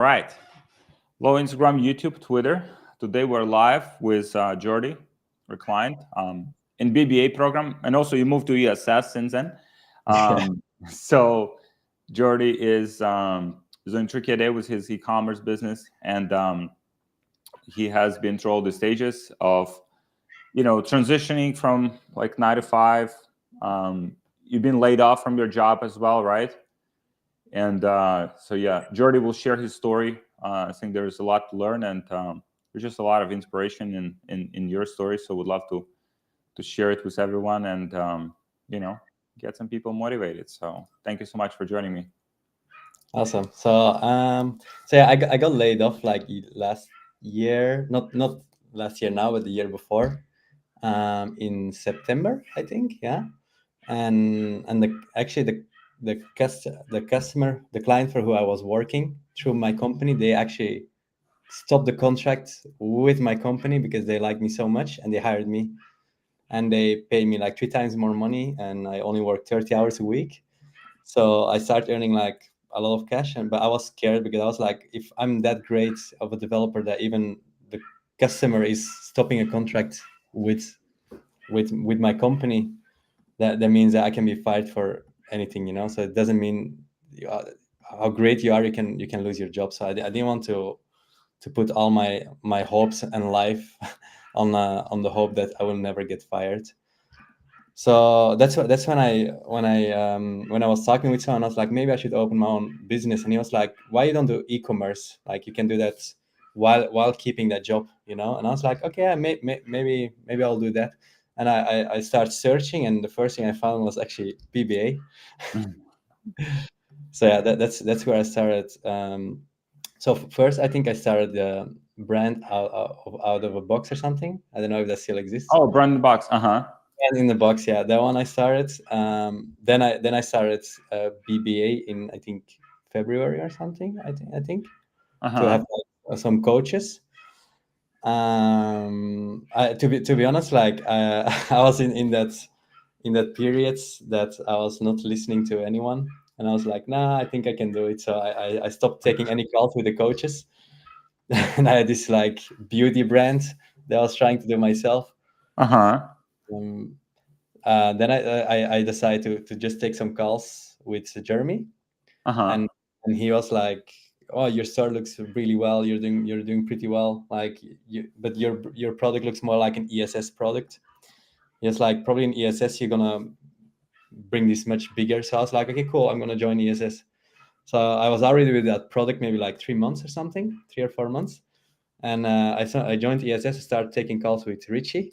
Right. Hello, Instagram, YouTube, Twitter. Today we're live with Jordy, our client, in BBA program, and also you moved to ESS since then. Yeah. So Jordy is doing tricky day with his e-commerce business, and he has been through all the stages of transitioning from like 9 to 5. You've been laid off from your job as well, right? And so yeah, Jordy will share his story. I think there's a lot to learn, and there's just a lot of inspiration in your story. So would love to share it with everyone, and get some people motivated. So thank you so much for joining me. Awesome. So yeah, I got laid off like last year, not last year now, but the year before, in September, I think. Yeah, and the customer, the client for who I was working through my company, they actually stopped the contract with my company because they liked me so much, and they hired me, and they paid me like 3 times more money, and I only work 30 hours a week. So I started earning like a lot of cash, but I was scared because I was like, if I'm that great of a developer that even the customer is stopping a contract with with my company, that means that I can be fired for anything, you know. So it doesn't mean how great you are, you can lose your job. So I didn't want to put all my hopes and life on the hope that I will never get fired. So that's when I was talking with someone. I was like, maybe I should open my own business, and he was like, why you don't do e-commerce? Like, you can do that while keeping that job, you know. And I was like, okay, maybe I'll do that. And I started searching, and the first thing I found was actually BBA. Mhm. So yeah, that's where I started. So first, I think I started the brand out of a box or something. I don't know if that still exists. Oh, Brandon Box. Uh-huh. And in the box, yeah, that one I started. Then I started BBA in, I think, February or something. I think to Uh-huh. have like, some coaches. To be honest, like I was in that period that I was not listening to anyone, and I was like, nah, I think I can do it. So I stopped taking any calls with the coaches, and I had this like beauty brand that I was trying to do myself. Uh-huh. Um, then I decided to just take some calls with Jeremy, Uh-huh. and he was like, "Oh, your store looks really well. You're doing pretty well. Like, but your product looks more like an ESS product." He was like, "Probably in ESS you're gonna bring this much bigger." So I was like, "Okay, cool. I'm gonna join ESS." So I was already with that product maybe like 3 months or something, 3 or 4 months, and I joined ESS, started taking calls with Richie,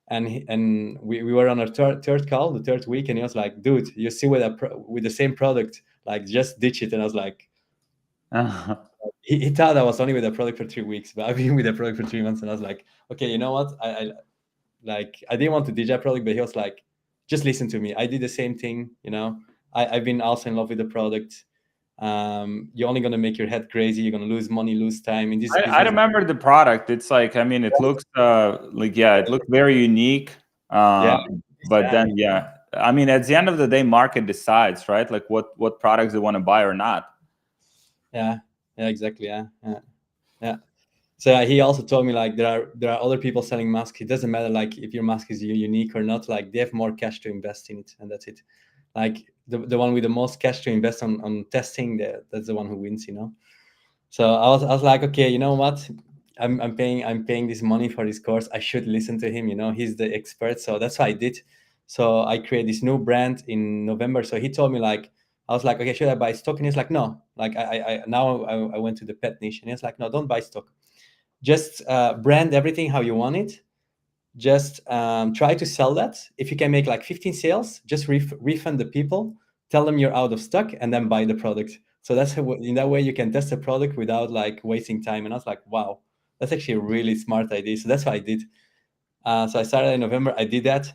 and we were on our third call, the third week, and he was like, dude, you see with the same product, like, just ditch it. And I was like, Uh-huh. he thought I was only with the product for 3 weeks, but I've been with the product for 3 months. And I was like, okay, you know what, I didn't want to ditch that product, but he was like, just listen to me, I did the same thing, you know. I've been also in love with the product. You're only going to make your head crazy, you're going to lose money, lose time in this I business. remember the product. It's like, I mean, it looks like, yeah, it looked very unique. Yeah, But yeah, then, yeah, I mean, at the end of the day, market decides, right? Like what products they want to buy or not. yeah, yeah, exactly, yeah, yeah, yeah. So he also told me like there are other people selling masks. It doesn't matter like if your mask is unique or not. Like, they have more cash to invest in it, and that's it. Like, the one with the most cash to invest on testing, that's the one who wins, you know. So I was like, okay, you know what? I'm paying this money for this course. I should listen to him. You know, he's the expert. So that's what I did. So I created this new brand in November. So he told me like, I was like, okay, should I buy stock? And he's like, no. Like, I now I went to the pet niche, and he's like, no, don't buy stock. Just brand everything how you want it. Just try to sell that. If you can make like 15 sales, just refund the people, tell them you're out of stock, and then buy the product. So that's how, in that way you can test the product without like wasting time. And I was like, wow, that's actually a really smart idea. So that's what I did. So I started in November, I did that.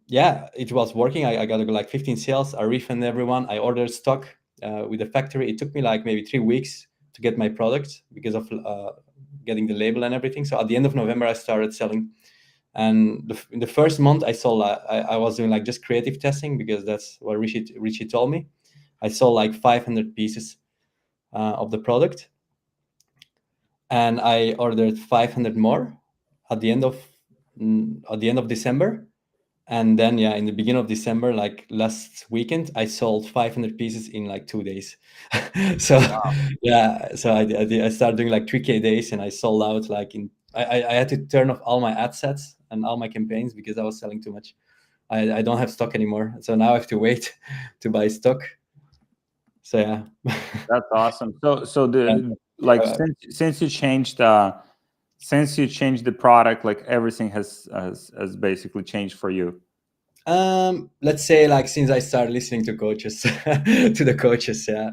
Yeah, it was working. I got like 15 sales, I refund everyone, I ordered stock with the factory. It took me like maybe 3 weeks to get my product because of getting the label and everything. So at the end of November I started selling, and in the first month I sold I was doing like just creative testing because that's what Richie told me. I sold like 500 pieces. of the product, and I ordered 500 more at the end of December. And then, yeah, in the beginning of December, like last weekend, I sold 500 pieces in like 2 days. So yeah, so I started doing like 3K days, and I sold out like I had to turn off all my ad sets and all my campaigns because I was selling too much. I don't have stock anymore, so now I have to wait to buy stock. So yeah. That's awesome. So the like Uh, since you changed the product, like everything has basically changed for you. let's say like since I started listening to coaches, to the coaches, yeah,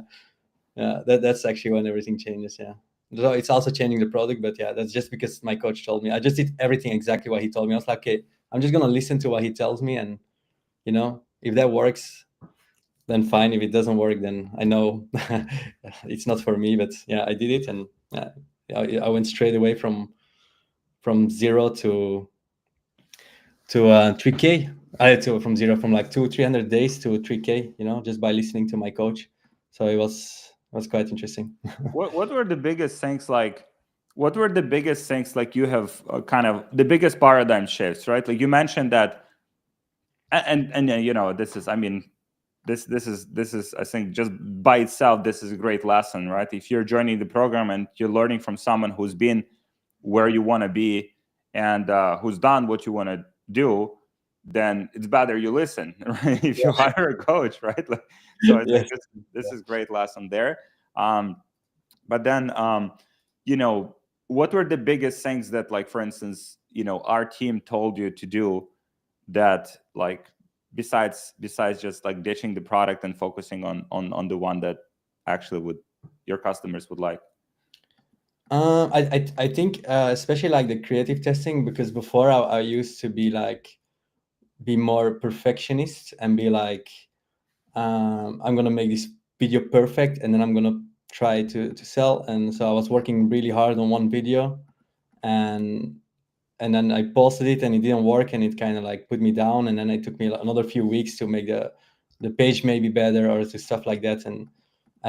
yeah, that's actually when everything changes. Yeah, so it's also changing the product, but yeah, that's just because my coach told me. I just did everything exactly what he told me. I was like, okay, I'm just gonna listen to what he tells me, and if that works, then fine. If it doesn't work, then I know it's not for me. But yeah, I did it, and I went straight away from zero to 3K. From like 300 days to 3K, just by listening to my coach. So it was quite interesting. What were the biggest things like? What were the biggest things like you have kind of the biggest paradigm shifts, right? Like you mentioned that, and this is, I mean, this is I think just by itself this is a great lesson, right? If you're joining the program and you're learning from someone who's been where you want to be and who's done what you want to do, then it's better you listen, right? If you hire a coach, right? Like, so I think Yes. this is great lesson there. um, but then what were the biggest things that, like, for instance, our team told you to do that, like, besides just like ditching the product and focusing on the one that actually would your customers would like? I think especially like the creative testing, because before I used to be more perfectionist and be like, I'm gonna make this video perfect, and then I'm gonna try to sell. And so I was working really hard on one video, and then I posted it and it didn't work, and it kind of like put me down. And then it took me another few weeks to make the page maybe better or to stuff like that. And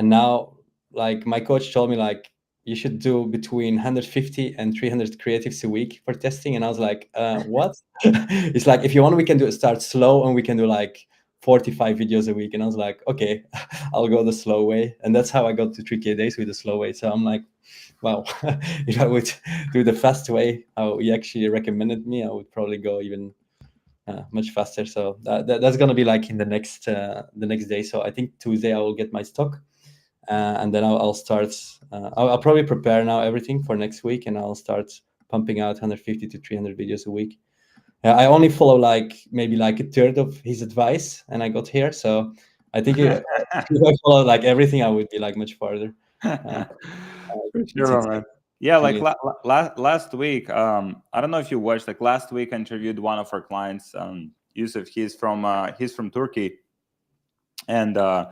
now, like, my coach told me like you should do between 150 and 300 creatives a week for testing. And I was like, what? It's like, if you want, we can start slow, and we can do like 45 videos a week. And I was like, okay, I'll go the slow way. And that's how I got to 3K days, with the slow way. So I'm like, wow, if I would do the fast way, how he actually recommended me, I would probably go even much faster. So that's gonna be like in the next day. So I think Tuesday I will get my stock, and then I'll start. I'll probably prepare now everything for next week, and I'll start pumping out 150 to 300 videos a week. I only follow like maybe like a third of his advice, and I got here. So I think if I follow like everything, I would be like much farther. Uh, For it's, sure, it's man. Yeah, like really last week, I don't know if you watched, like last week I interviewed one of our clients, Yusuf. He's from Turkey, and I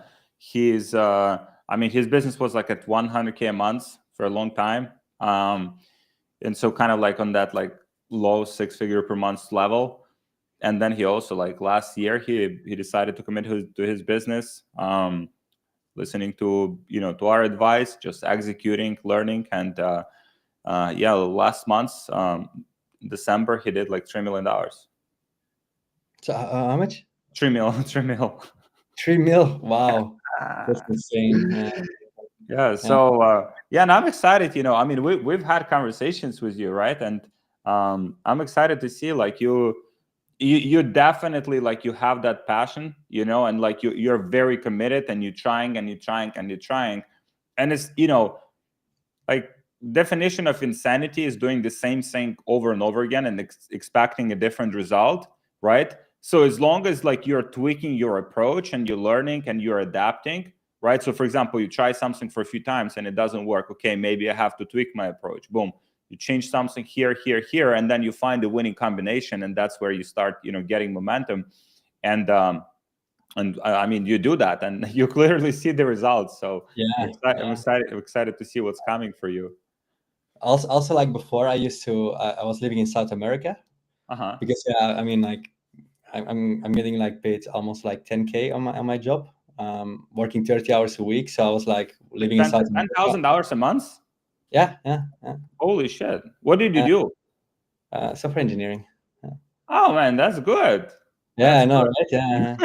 mean, his business was like at 100K a month for a long time. And so kind of like on that like low six-figure per month level. And then he also, like last year, he decided to commit to his business, listening to our advice, just executing, learning. And yeah, last month, December, he did like $3 million. So how much? 3 mil. 3 mil. 3 mil. Wow, that's insane. Yeah, Yeah. yeah. So yeah, and I'm excited. I mean, we've had conversations with you, right? And I'm excited to see, like, you definitely, like, you have that passion, and like you're very committed, and you're trying and you're trying and you're trying. And it's, like, definition of insanity is doing the same thing over and over again and expecting a different result, right? So as long as, like, you're tweaking your approach and you're learning and you're adapting, right? So for example, you try something for a few times and it doesn't work. Okay, maybe I have to tweak my approach. Boom, you change something here, here, here, and then you find the winning combination, and that's where you start getting momentum. And I mean, you do that and you clearly see the results. So Yeah, I'm yeah. excited to see what's coming for you. Also, like before, I was living in South America, Uh-huh. because I mean, like I'm getting like paid almost like 10K on my job, working 30 hours a week. So I was like living in South America. $10,000 a month? Yeah. Holy shit! What did you do? Software engineering. Oh man, that's good. Yeah, That's I know, good. right? Yeah.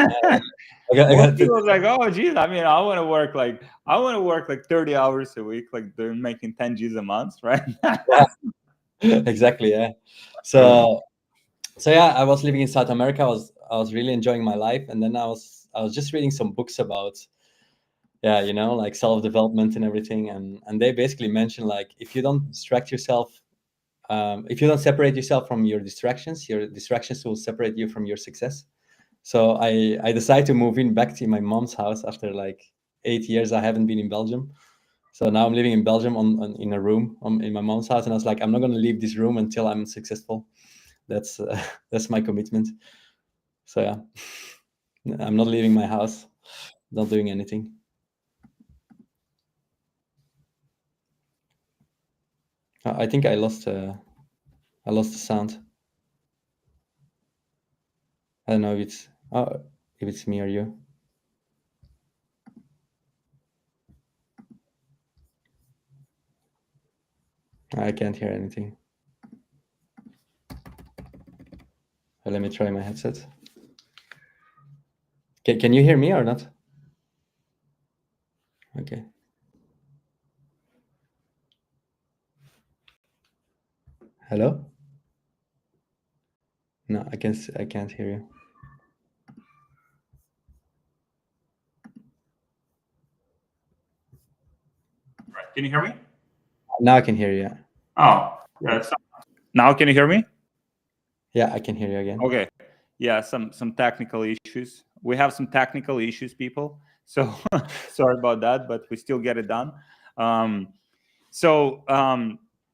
I Most got people was like, oh geez, I mean, I want to work like 30 hours a week, like they're making 10 G's a month, right? exactly. Yeah. So yeah, I was living in South America. I was really enjoying my life, and then I was just reading some books about like self-development and everything, and they basically mention like if you don't distract yourself, if you don't separate yourself from your distractions will separate you from your success. So I decided to move in back to my mom's house after like 8 years I haven't been in Belgium. So now I'm living in Belgium in a room in my mom's house, and I was like, I'm not going to leave this room until I'm successful. That's that's my commitment. So yeah, I'm not leaving my house, not doing anything. I think I lost the sound. I don't know if it's me or you. I can't hear anything. Let me try my headset. Can you hear me or not? Okay. Hello? No, I can't hear you. Right. Can you hear me? Now I can hear you. Oh, yeah. Now can you hear me? Yeah, I can hear you again. Okay. Yeah, some technical issues. We have some technical issues, people. So sorry about that, but we still get it done.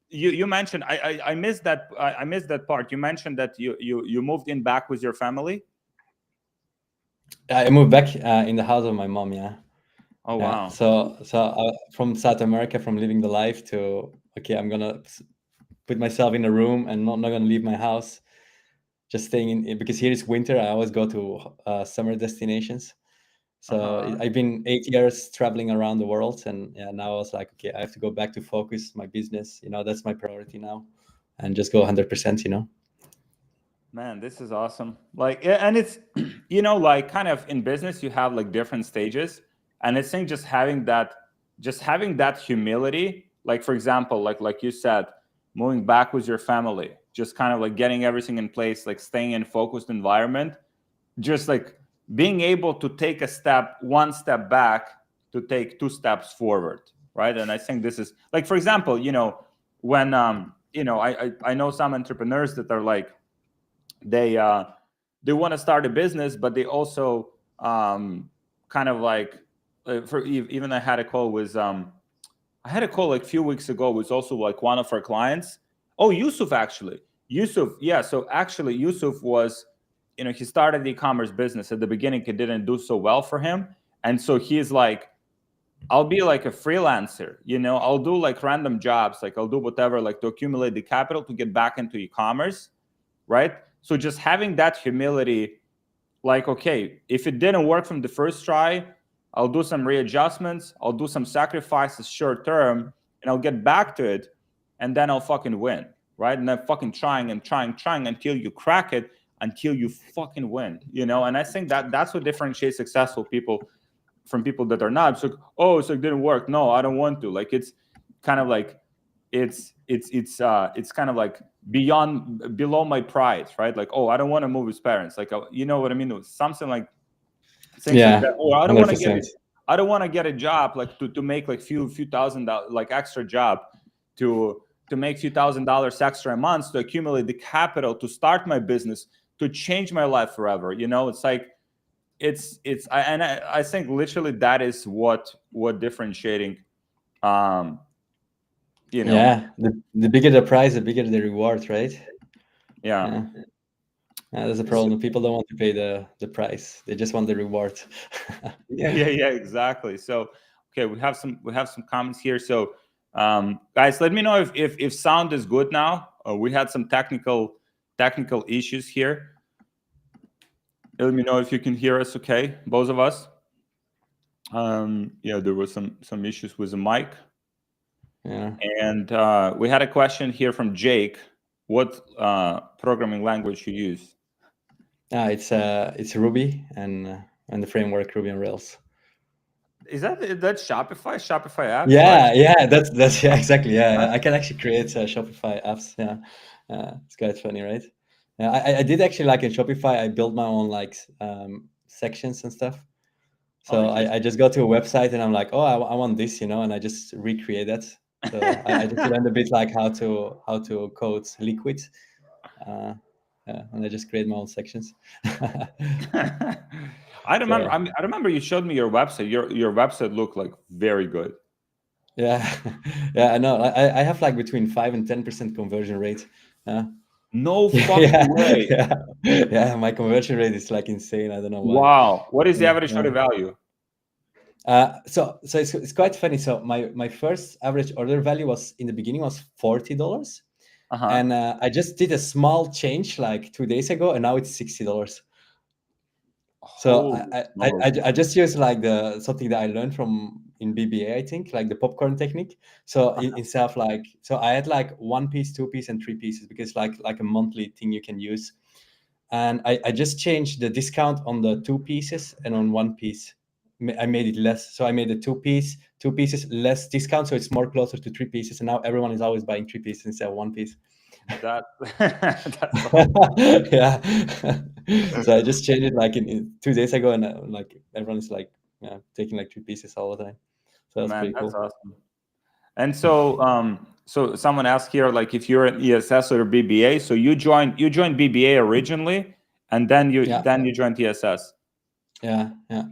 You mentioned I missed that I missed that part. You mentioned that you moved in back with your family. I moved back in the house of my mom. Yeah. Oh Yeah. wow. So from South America, from living the life to okay, I'm gonna put myself in a room and not gonna leave my house, just staying in because here is winter. I always go to summer destinations. So I've been 8 years traveling around the world, and yeah, now I was like, okay, I have to go back to focus my business. That's my priority now, and just go 100%. Man, this is awesome. Like, and it's, like kind of in business, you have like different stages, and I think just having that humility, like for example, like you said, moving back with your family, just kind of like getting everything in place, like staying in focused environment, just like being able to take one step back to take 2 steps forward, right? And I think this is like, for example, when I know some entrepreneurs that are like, they want to start a business, but they also kind of like even I had a call like a few weeks ago with also like one of our clients. Oh, Yusuf, actually. Yusuf, yeah. So actually, Yusuf was, he started the e-commerce business. At the beginning, it didn't do so well for him. And so he's like, I'll be like a freelancer, I'll do like random jobs, like I'll do whatever, like to accumulate the capital to get back into e-commerce, right? So just having that humility, like, okay, if it didn't work from the first try, I'll do some readjustments, I'll do some sacrifices short term, and I'll get back to it, and then I'll fucking win, right? And then fucking trying until you crack it, until you fucking win, And I think that's what differentiates successful people from people that are not. It's like, oh, so it didn't work. No, I don't want to. Like, it's kind of like it's kind of like below my pride, right? Like, oh, I don't want to move with parents, like, you know what I mean? Something like things like that. Or I don't want to get a job, like to make like few $1,000 like extra job to make few $1,000s extra a month to accumulate the capital to start my business, to change my life forever. It's like I think literally that is what differentiating Yeah, the bigger the price, the bigger the reward, right? Yeah. Yeah, that's a problem. People don't want to pay the price; they just want the reward. Yeah, exactly. So, okay, we have some comments here. So, guys, let me know if sound is good now. We had some technical issues here. Let me know if you can hear us. Okay, both of us. There was some issues with the mic. Yeah. And we had a question here from Jake. What programming language you use? It's Ruby and the framework Ruby on Rails. Is that Shopify? Shopify apps, right? Yeah, that's yeah, exactly. Yeah, I can actually create Shopify apps. Yeah, it's quite funny, right? Yeah, I did actually like in Shopify. I built my own like sections and stuff. Oh, So I interesting. just go to a website and I'm like, oh, I want this, and I just recreate that. So I just learned a bit like how to code Liquid, uh, yeah, and I just create my own sections. I remember. So I remember you showed me your website. Your website looked like very good. yeah, yeah, I know. I have like between 5 and 10% conversion rate. No Yeah, fucking way. yeah, yeah. My conversion rate is like insane. I don't know why. Wow. What is the Yeah, average yeah. order value? So it's quite funny. So my first average order value was in the beginning was $40, Uh huh. and I just did a small change like 2 days ago, and now it's $60. So Holy smokes. I just use like the something that I learned from in BBA, I think, like the popcorn technique. So instead of like, so I had like 1 piece, 2 piece, and 3 pieces because like a monthly thing you can use. And I just changed the discount on the 2 pieces and on 1 piece. I made it less. So I made the 2 pieces less discount, so it's more closer to 3 pieces. And now everyone is always buying 3 pieces instead of 1 piece. That that's awesome. Yeah. So I just changed it like in 2 days ago, and like everyone is like, yeah, taking like 3 pieces all the time. So that's Man, pretty that's cool. awesome. And so someone asked here, like, if you're an ESS or BBA. So you joined BBA originally, and then you Yeah, then you joined ESS. yeah, yeah.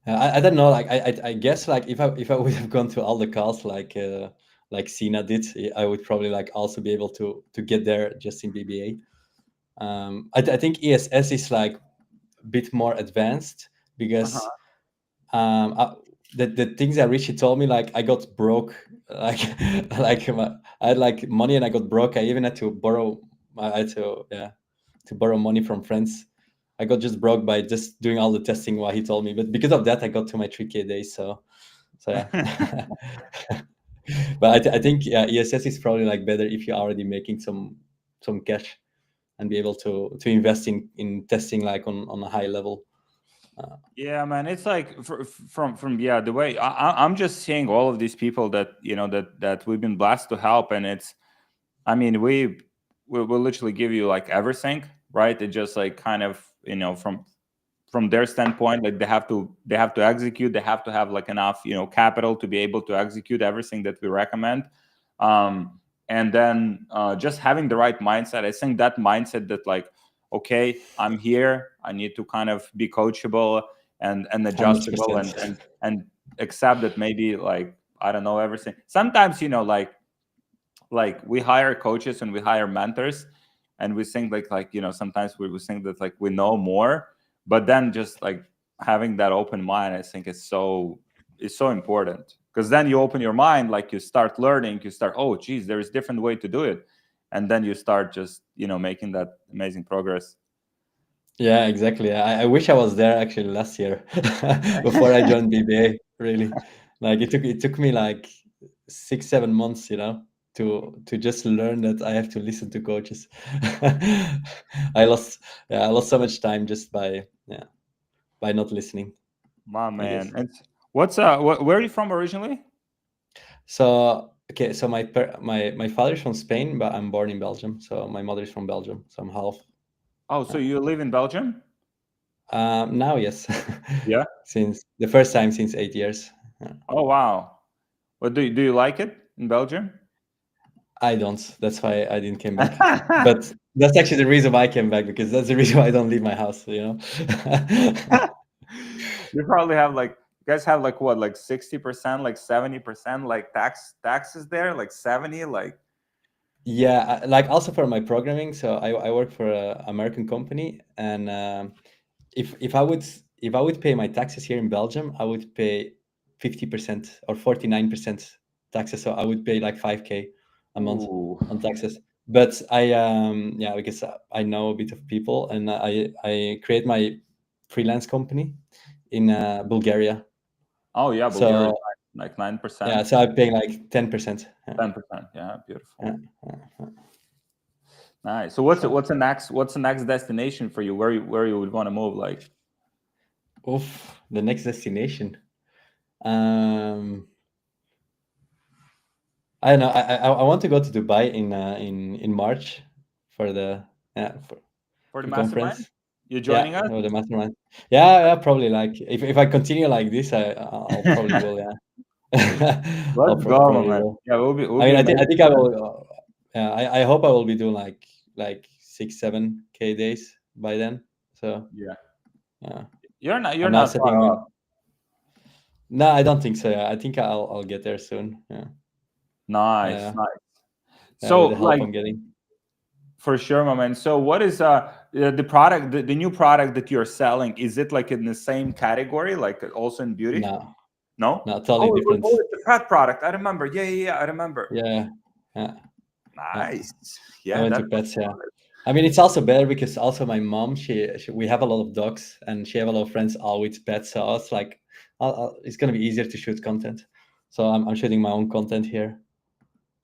I don't know. Like I guess like if I would have gone to all the calls like Sina did, I would probably like also be able to get there just in BBA. I think ESS is like a bit more advanced because Uh-huh. the things that Richie told me, like I got broke, like I had like money and I got broke. I even had to borrow. I had to yeah to borrow money from friends. I got just broke by just doing all the testing what he told me. But because of that, I got to my 3K days. So yeah. But I think yeah, ESS is probably like better if you're already making some cash and be able to invest in testing like on a high level. Yeah, man, it's like from yeah, the way I'm just seeing all of these people that that we've been blessed to help, and it's, I mean, we'll literally give you like everything, right? It just like kind of, from their standpoint, like they have to execute, they have to have like enough capital to be able to execute everything that we recommend. And then just having the right mindset. I think that mindset that, like, okay, I'm here, I need to kind of be coachable and adjustable, 100%. and accept that maybe, like, I don't know everything sometimes, like we hire coaches and we hire mentors, and we think sometimes we think that, like, we know more. But then just like having that open mind, I think is so important, because then you open your mind, like you start learning, you start, oh geez, there is different way to do it, and then you start just making that amazing progress. Yeah, exactly. I wish I was there actually last year before I joined BBA. Really, like it took me like 6 7 months, to just learn that I have to listen to coaches. I lost I lost so much time just by not listening, My I guess. man. And where are you from originally? So okay, so my father is from Spain, but I'm born in Belgium. So my mother is from Belgium, so I'm half. Oh, so you live in Belgium? Now, yes, Yeah. since the first time since 8 years. Oh wow. What do you like it in Belgium? I don't. That's why I didn't came back. But that's actually the reason why I came back, because that's the reason why I don't leave my house. You probably have, like, you guys have, like, what, like 60%, like 70%, like taxes there, like 70, like. Yeah, like also for my programming. So I work for a American company, and if I would pay my taxes here in Belgium, I would pay 50% or 49% taxes. So I would pay like 5K a month Ooh. on taxes. But yeah, because I know a bit of people, and I create my freelance company in Bulgaria. Oh yeah, Bulgaria So is like 9%. yeah, so I'm paying like 10%. 10%. Yeah, beautiful. Yeah. Nice. So what's the next destination for you? Where you would want to move? Like, Oof, the next destination. Um, I don't know. I want to go to Dubai in March for the for the for mastermind, conference. you Yeah, joining us? or the mastermind. Yeah, probably like if I continue like this, I'll probably will. Yeah, Let's go, probably man. will. Yeah, we'll I be mean, I amazing. think I will. Yeah, I hope I will be doing like 6 7K days by then. So Yeah, yeah, you're I'm now not far setting off. my. No, I don't think so. Yeah, I think I'll get there soon. Yeah, Nice, uh, nice. yeah, So with the help like I'm getting. for sure, my man. So what is the product, the new product that you're selling? Is it like in the same category, like also in beauty? No, No. no, totally different. It's a pet product. I remember. Yeah. I remember. Yeah, yeah, yeah. Nice. I Yeah, went that to pets. Yeah. I mean, it's also better because also my mom, she we have a lot of dogs and she have a lot of friends all with pets. So I was like, it's gonna be easier to shoot content. So I'm shooting my own content here.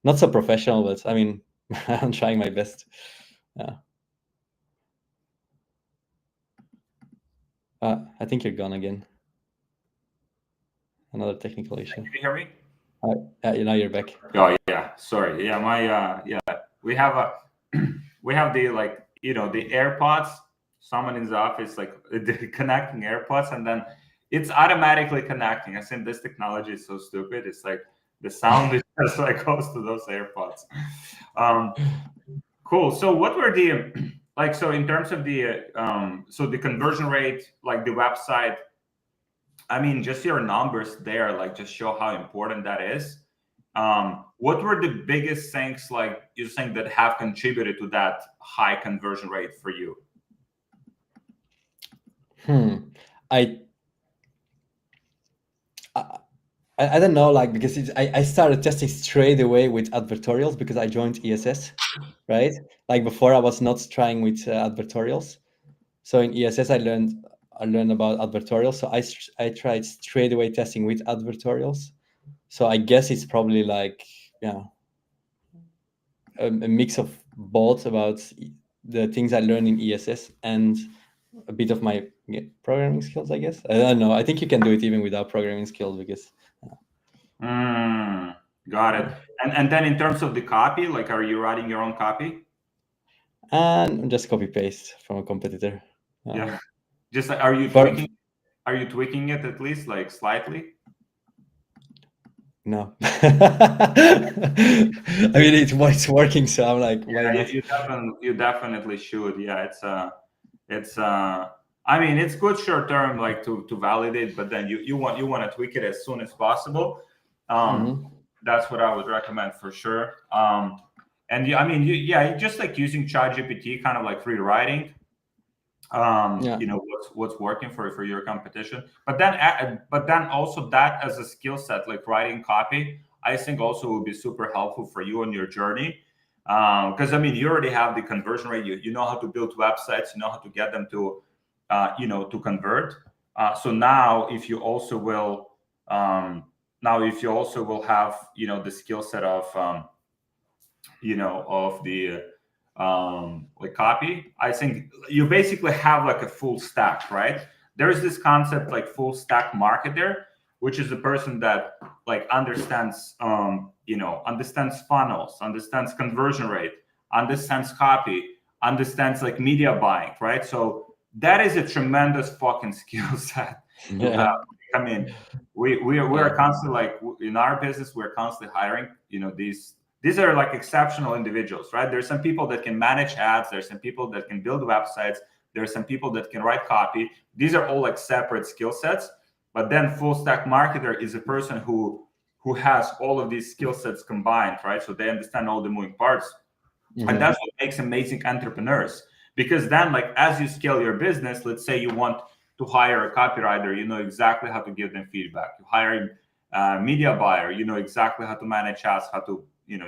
Not so professional, but I mean, I'm trying my best. Yeah. I think you're gone again. Another technical issue. Can you hear me? Now you're back. Oh yeah, sorry. Yeah, my yeah, we have a we have the like the AirPods. Someone in the office like connecting AirPods, and then it's automatically connecting. I think this technology is so stupid. It's like the sound is just like goes to those AirPods. Um, cool. So what were the like? So in terms of the so the conversion rate, like the website. I mean, just your numbers there, like just show how important that is. What were the biggest things like you think that have contributed to that high conversion rate for you? Hmm. I I, I don't know, like because I started testing straight away with advertorials because I joined ESS, right? Like before, I was not trying with advertorials. So in ESS, I learned about advertorials. So I tried straight away testing with advertorials. So I guess it's probably like yeah a mix of both about the things I learned in ESS and a bit of my programming skills. I guess I don't know. I think you can do it even without programming skills because Got it. And then in terms of the copy, like, are you writing your own copy? and just copy paste from a competitor. Yeah. Just like, are you For tweaking? Are you tweaking it at least, like slightly? no, I mean it's working, so I'm like, why Yeah, not? you definitely should. Yeah, it's I mean it's good short term like to validate, but then you want to tweak it as soon as possible. Um, Hmm. that's what I would recommend for sure. And I mean you just like using ChatGPT, kind of like rewriting. Yeah. What's working for your competition, but then also that as a skill set, like writing copy, I think also will be super helpful for you on your journey. Because I mean you already have the conversion rate, you know how to build websites, you know how to get them to to convert. So now if you also will have the skill set of of the like copy, I think you basically have like a full stack, right? There's this concept like full stack marketer, which is a person that like understands understands funnels, understands conversion rate, understands copy, understands like media buying, right? So that is a tremendous fucking skill set to have. Yeah. I mean, we're Yeah. constantly like in our business, we're constantly hiring these are like exceptional individuals, right? There's some people that can manage ads, there's some people that can build websites, there's some people that can write copy. These are all like separate skill sets. But then full stack marketer is a person who has all of these skill sets combined, right? So they understand all the moving parts. And Hmm. that's what makes amazing entrepreneurs. Because then, like, as you scale your business, let's say you want to hire a copywriter, you know exactly how to give them feedback. You hire a media buyer, you know exactly how to manage ads, how to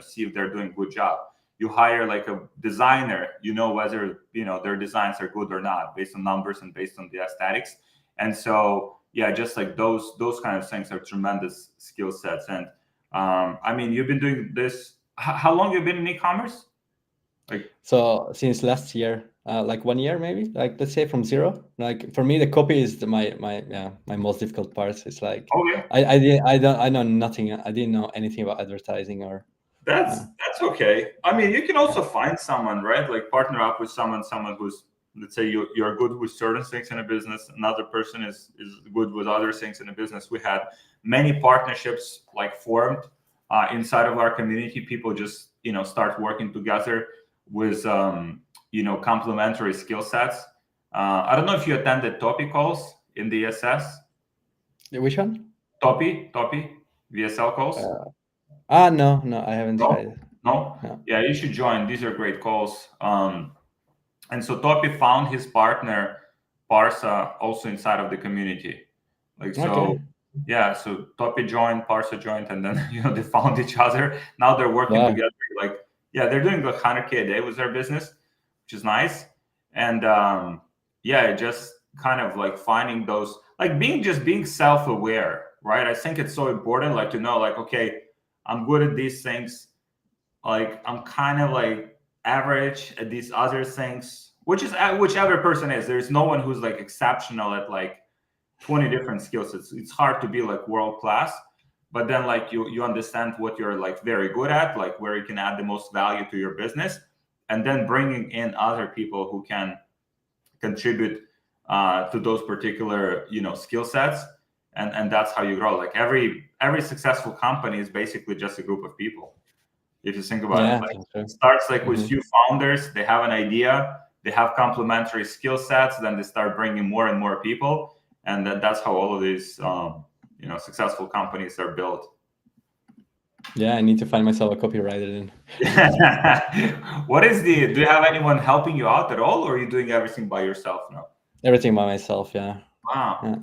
see if they're doing a good job. You hire like a designer, you know whether their designs are good or not based on numbers and based on the aesthetics. And so yeah, just like those kind of things are tremendous skill sets. And I mean, you've been doing this. How long you been in e-commerce? Like, So since last year, like 1 year maybe, like let's say from zero. Like for me, the copy is my most difficult part. It's like okay, I know nothing. I didn't know anything about advertising or. that's okay. I mean, you can also find someone, right? Like partner up with someone who's, let's say you're good with certain things in a business, another person is good with other things in a business. We had many partnerships like formed inside of our community. People just start working together with complementary skill sets. I don't know if you attended Topi calls in the ESS. Which one? Topi VSL calls. No, I haven't No, tried it. no, No. yeah, you should join. These are great calls. And so Topi found his partner Parsa also inside of the community. Like, so Okay. yeah, so Topi joined, Parsa joined, and then they found each other. Now they're working Wow. together. Like, yeah, they're doing like 100K a day with their business, which is nice. And yeah, just kind of like finding those, like being self-aware, right? I think it's so important, like to know, like, okay, I'm good at these things. Like I'm kind of like average at these other things, whichever person is. There's no one who's like exceptional at like 20 different skills. It's hard to be like world class, but then like you understand what you're like very good at, like where you can add the most value to your business, and then bringing in other people who can contribute to those particular skill sets, and that's how you grow. Like every successful company is basically just a group of people, if you think about it. Yeah, Like that's true. it starts like with Mhm. few founders, they have an idea, they have complementary skill sets, then they start bringing more and more people, and that's how all of these successful companies are built. Yeah, I need to find myself a copywriter then. Do you have anyone helping you out at all, or are you doing everything by yourself now? Everything by myself. Yeah. Wow, Yeah.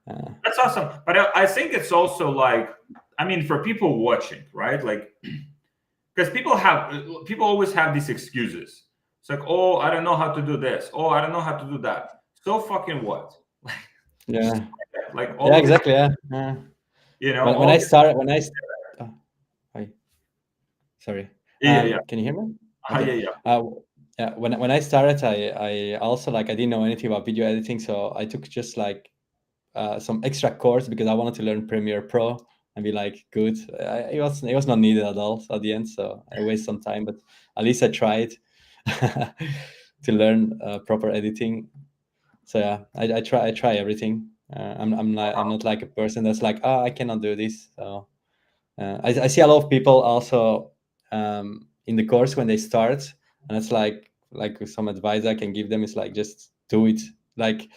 Yeah. that's awesome. But I think it's also like, I mean, for people watching, right? Like, because people always have these excuses. It's like, oh, I don't know how to do this. Oh, I don't know how to do that. So fucking what? Yeah. Like all Yeah. of this, Exactly. Yeah. Yeah. When all I this. started oh, hi, sorry. Yeah, yeah, Can you hear me? yeah, Okay. yeah. Yeah. When I started, I also like I didn't know anything about video editing, so I took just like some extra course because I wanted to learn Premiere Pro and be like good. It was not needed at all at the end, so I wasted some time, but at least I tried to learn proper editing. So yeah, I try everything. I'm not like a person that's like, oh, I cannot do this. So I see a lot of people also in the course when they start, and it's like some advice I can give them is like just do it. Like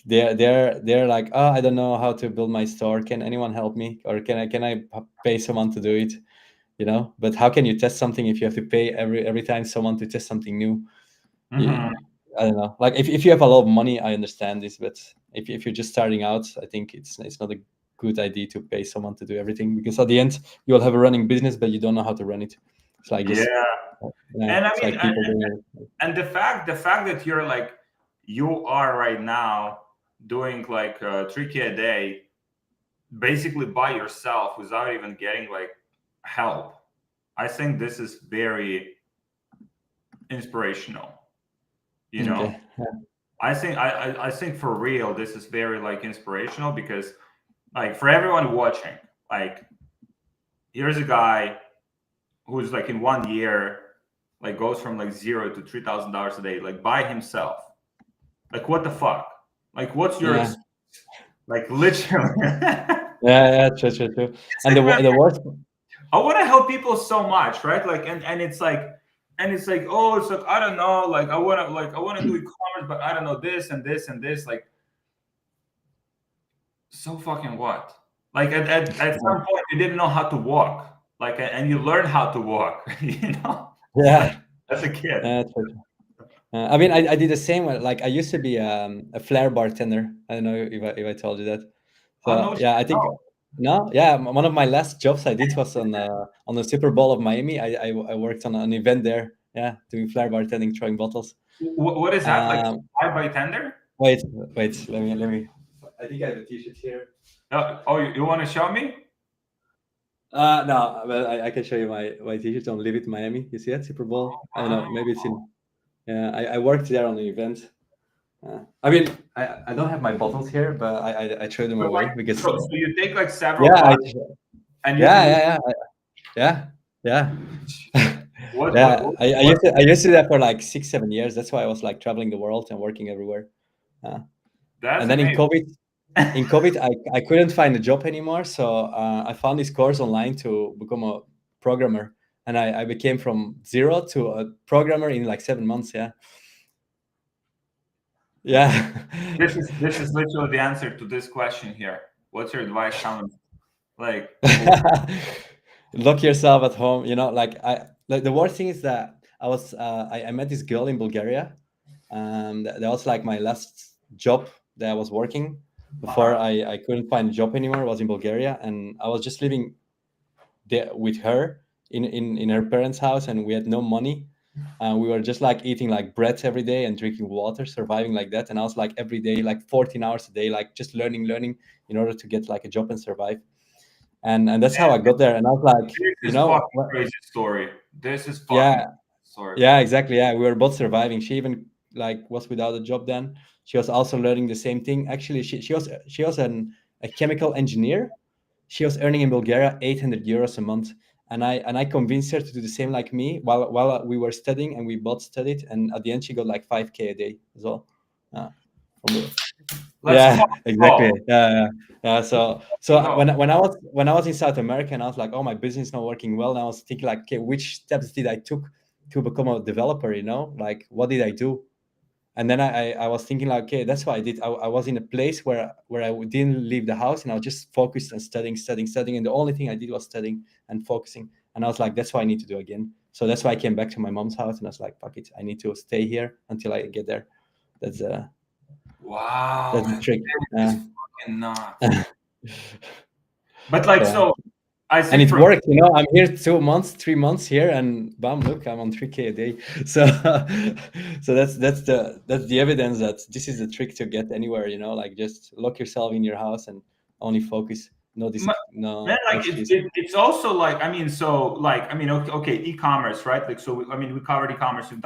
they're like, oh, I don't know how to build my store. Can anyone help me, or can I pay someone to do it? But how can you test something if you have to pay every time someone to test something new? Hmm. I don't know. Like if you have a lot of money, I understand this, but if you're just starting out, I think it's not a good idea to pay someone to do everything, because at the end you will have a running business, but you don't know how to run it. It's like just Yeah, yeah, and I it's mean, like people doing it. and the fact that you're like you are right now doing like 3K a day, basically by yourself without even getting like help. I think this is very inspirational. You know, Okay. Yeah. I think for real, this is very like inspirational because like for everyone watching, like here's a guy who's like in 1 year, like goes from like zero to $3,000 a day, like by himself. Like what the fuck? Like what's your Yeah. like literally? Yeah. True. It's And like, man, the worst. I want to help people so much, right? Like, and it's like, oh, it's like I don't know, like I want to do e-commerce, but I don't know this and this and this. Like, so fucking what? Like at some point you didn't know how to walk, like, and you learn how to walk. Like Yeah. as a kid. True. I mean, I did the same. Like I used to be a flair bartender. I don't know if I told you that. Oh So no, yeah, I think no. no, yeah. One of my last jobs I did was on the Super Bowl of Miami. I worked on an event there. Yeah, doing flair bartending, throwing bottles. What is that? Like Um, fly by tender? wait. Let me. I think I have a T-shirt here. You want to show me? No, but I can show you my T-shirt on Live It Miami. You see that Super Bowl? I don't know. Maybe it's in. Yeah, I worked there on the event. I mean, I don't have my bottles here, but I throw them away because. So you take like several. Yeah, and yeah. What, Yeah, what, I used to do that for like 6-7 years. That's why I was like traveling the world and working everywhere. That's And then amazing. in COVID, I couldn't find a job anymore. So I found this course online to become a programmer, and I became from zero to a programmer in like 7 months. Yeah. This is literally the answer to this question here. What's your advice, Simon? Like, Lock yourself at home. You know, like the worst thing is that I met this girl in Bulgaria. That was like my last job that I was working before I couldn't find a job anymore. Was in Bulgaria, and I was just living there with her in her parents' house, and we had no money. We were just like eating like bread every day and drinking water, surviving like that. And I was like every day, like 14 hours a day, like just learning in order to get like a job and survive. And that's how I got there. And I was like, this is fucking crazy story. This is fucking story. Yeah, exactly. Yeah, we were both surviving. She even like was without a job then. She was also learning the same thing. Actually, she was a chemical engineer. She was earning in Bulgaria 800 euros a month, and I convinced her to do the same like me while we were studying, and we both studied. And at the end, she got like 5K a day as well. Yeah, exactly. Yeah. So when I was in South America, and I was like, oh, my business is not working well, and I was thinking like, okay, which steps did I took to become a developer? You know, like what did I do? And then I was thinking like, okay, that's what I did. I was in a place where I didn't leave the house, and I was just focused on studying, and the only thing I did was studying and focusing. And I was like, that's what I need to do again. So that's why I came back to my mom's house, and I was like, fuck it, I need to stay here until I get there. That's wow, that's the trick. fucking nuts. But like, so I see, and it worked. You know, I'm here 2 months, 3 months here, and bam, look, I'm on 3K a day. So so that's the evidence that this is the trick to get anywhere. You know, like just lock yourself in your house and only focus. No, Man, like it's also like, I mean, so like, I mean, okay, e-commerce, right? Like, so I mean, we covered e-commerce. You've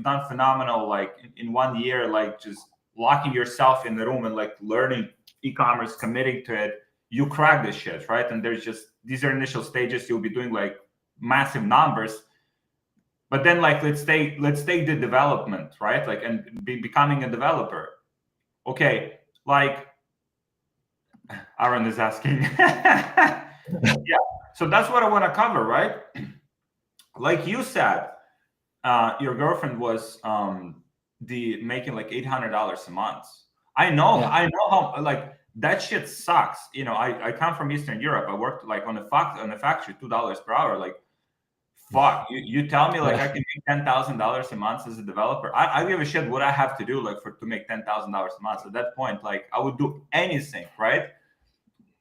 done phenomenal, like in 1 year, like just locking yourself in the room and like learning e-commerce, committing to it. You crack this shit, right? And there's just, these are initial stages. You'll be doing like massive numbers, but then like let's take the development, right? Like, and becoming a developer. Okay, like Aaron is asking. Yeah, so that's what I want to cover, right? Like you said, your girlfriend was making like $800 a month. I know how like that shit sucks. You know, I come from Eastern Europe. I worked like on a factory, $2 per hour. Like, fuck, you tell me like I can make $10,000 a month as a developer. I give a shit what I have to do like to make $10,000 a month. At that point, like I would do anything, right?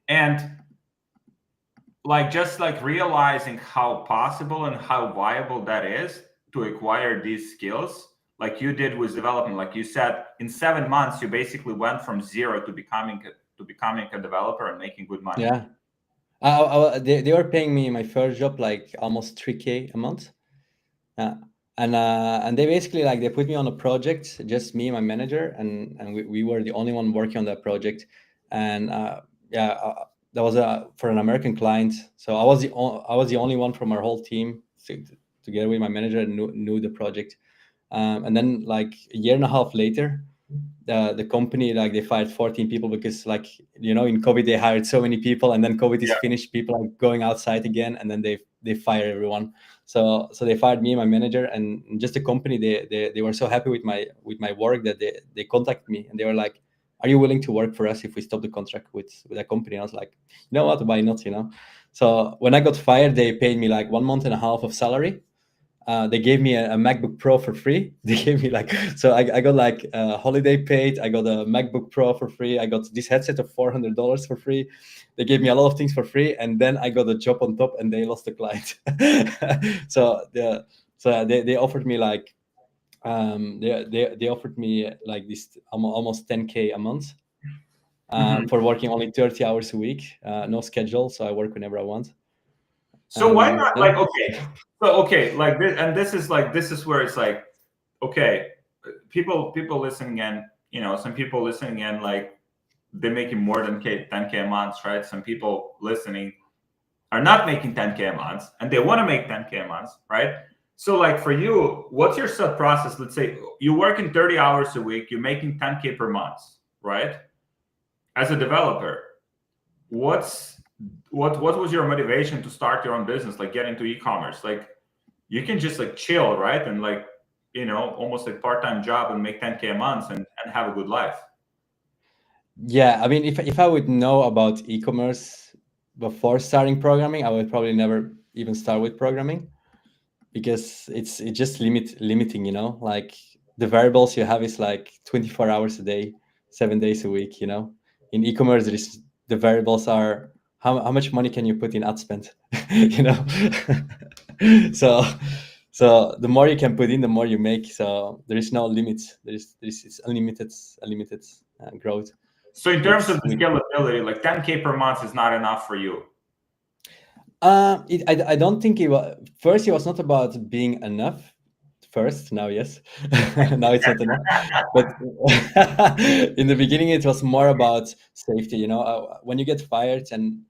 And like just like realizing how possible and how viable that is to acquire these skills, like you did with development. Like you said, in 7 months, you basically went from zero to becoming a developer and making good money. Yeah. They were paying me my first job like almost 3K a month. And they basically like they put me on a project, just me and my manager, and we were the only one working on that project. And that was for an American client. So I was the only one from our whole team together with my manager and knew the project. And then like a year and a half later, the company like they fired 14 people because like, you know, in COVID they hired so many people, and then COVID is finished, people are going outside again, and then they fire everyone. So they fired me and my manager, and just the company, they were so happy with my work that they contacted me, and they were like, are you willing to work for us if we stop the contract with a company? And I was like, you know what, why not, you know? So when I got fired, they paid me like 1 month and a half of salary. They gave me a MacBook Pro for free. They gave me like, so I got like holiday paid. I got a MacBook Pro for free. I got this headset of $400 for free. They gave me a lot of things for free, and then I got a job on top, and they lost the client. So they offered me like, they offered me like this almost 10K a month. for working only 30 hours a week, no schedule, so I work whenever I want. So why not Yeah. like like this, and this is where it's like, okay, people listening in, some people listening in, like they're making more than 10K a month, right? Some people listening are not making 10K a month and they want to make 10K a month, right? So like for you, what's your set process? Let's say you're working 30 hours a week, you're making 10K per month, right? As a developer, what was your motivation to start your own business, like get into e-commerce? Like you can just like chill, right? And like, almost like part-time job and make 10K a month and have a good life. Yeah, I mean, if I would know about e-commerce before starting programming, I would probably never even start with programming, because it's just limiting, like the variables you have is like 24 hours a day, 7 days a week. In e-commerce, the variables are how much money can you put in ad spend. so the more you can put in, the more you make. So there is no limits. It's unlimited growth. So in terms of the scalability, like 10K per month is not enough for you. I don't think it was. First, it was not about being enough. First, now yes, now it's not enough. But in the beginning, it was more about safety. When you get fired and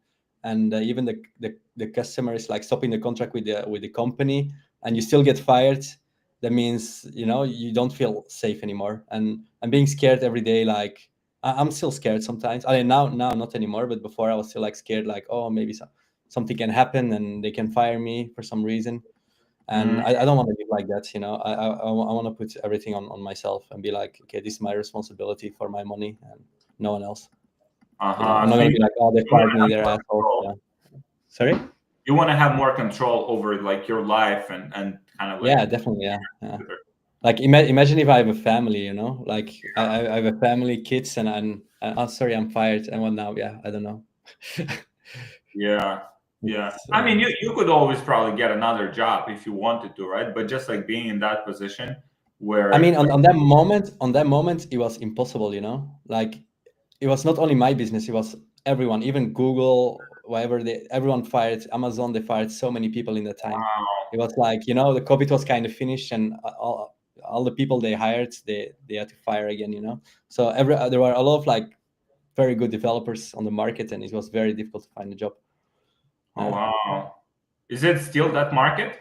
even the customer is like stopping the contract with the company, and you still get fired, that means you don't feel safe anymore. And I'm being scared every day. Like I'm still scared sometimes. I mean, now not anymore, but before I was still like scared. Like, oh, maybe something can happen and they can fire me for some reason. And I don't want to be like that. I want to put everything on myself and be like, okay, this is my responsibility for my money and no one else. I'm not So gonna be like, oh, they fired me, they're assholes. Yeah. Sorry. You want to have more control over like your life and kind of like. Yeah, definitely. Yeah. Like imagine if I have a family, like I have a family, kids, and I'm sorry, I'm fired, and what now? Yeah, I don't know. Yeah. I mean, you could always probably get another job if you wanted to, right? But just like being in that position where I mean, on that moment, it was impossible. Like it was not only my business; it was everyone, even Google, whatever. Everyone fired. Amazon, they fired so many people in that time. Wow. It was like the COVID was kind of finished, and all the people they hired, they had to fire again. So there were a lot of like very good developers on the market, and it was very difficult to find a job. Oh wow! Is it still that market?